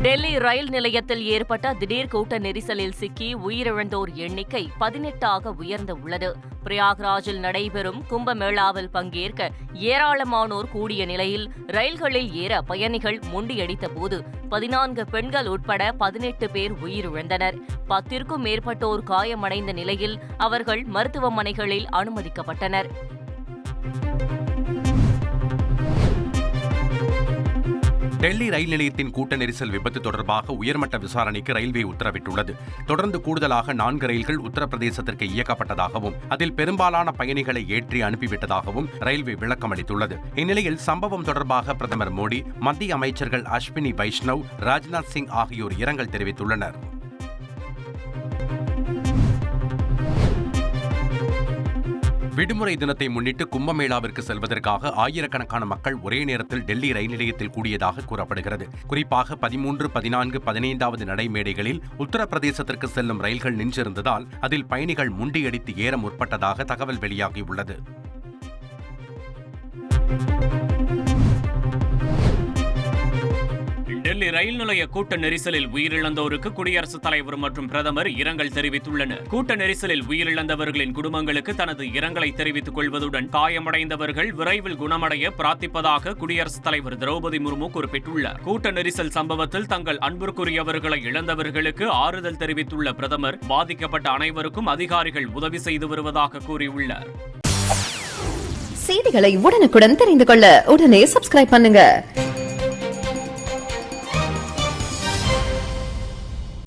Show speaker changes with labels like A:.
A: டெல்லி ரயில் நிலையத்தில் ஏற்பட்ட திடீர் கூட்ட நெரிசலில் சிக்கி உயிரிழந்தோர் எண்ணிக்கை 18ஆக உயர்ந்துள்ளது. பிரயாக்ராஜில் நடைபெறும் கும்பமேளாவில் பங்கேற்க ஏராளமானோர் கூடிய நிலையில் ரயில்களில் ஏற பயணிகள் முண்டியடித்தபோது 14 பெண்கள் உட்பட 18 பேர் உயிரிழந்தனர். 10ற்கும் மேற்பட்டோர் காயமடைந்த நிலையில் அவர்கள் மருத்துவமனைகளில் அனுமதிக்கப்பட்டனர்.
B: டெல்லி ரயில் நிலையத்தின் கூட்ட நெரிசல் விபத்து தொடர்பாக உயர்மட்ட விசாரணைக்கு ரயில்வே உத்தரவிட்டுள்ளது. தொடர்ந்து கூடுதலாக 4 ரயில்கள் உத்தரப்பிரதேசத்திற்கு இயக்கப்பட்டதாகவும் அதில் பெரும்பாலான பயணிகளை ஏற்றி அனுப்பிவிட்டதாகவும் ரயில்வே விளக்கம் அளித்துள்ளது. இந்நிலையில் சம்பவம் தொடர்பாக பிரதமர் மோடி, மத்திய அமைச்சர்கள் அஸ்வினி வைஷ்ணவ், ராஜ்நாத் சிங் ஆகியோர் இரங்கல் தெரிவித்துள்ளனர். விடுமுறை தினத்தை முன்னிட்டு கும்பமேளாவிற்கு செல்வதற்காக ஆயிரக்கணக்கான மக்கள் ஒரே நேரத்தில் டெல்லி ரயில் நிலையத்தில் கூடியதாக கூறப்படுகிறது. குறிப்பாக 13, 14, 15வது நடைமேடைகளில் உத்தரப்பிரதேசத்திற்கு செல்லும் ரயில்கள் நின்றிருந்ததால் அதில் பயணிகள் முண்டியடித்து ஏற முற்பட்டதாக தகவல் வெளியாகியுள்ளது.
C: டெல்லி ரயில் நிலைய கூட்ட நெரிசலில் உயிரிழந்தோருக்கு குடியரசுத் தலைவர் மற்றும் பிரதமர் இரங்கல் தெரிவித்துள்ளனர். கூட்ட நெரிசலில் உயிரிழந்தவர்களின் குடும்பங்களுக்கு தனது இரங்கலை தெரிவித்துக் கொள்வதுடன் காயமடைந்தவர்கள் விரைவில் குணமடைய பிரார்த்திப்பதாக குடியரசுத் தலைவர் திரௌபதி முர்மு குறிப்பிட்டுள்ளார். கூட்ட நெரிசல் சம்பவத்தில் தங்கள் அன்புக்குரியவர்களை இழந்தவர்களுக்கு ஆறுதல் தெரிவித்துள்ள பிரதமர் பாதிக்கப்பட்ட அனைவருக்கும் அதிகாரிகள் உதவி செய்து வருவதாக கூறியுள்ளார்.
D: செய்திகளை உடனுக்குடன் தெரிந்து கொள்ள உடனே சப்ஸ்கிரைப் பண்ணுங்க.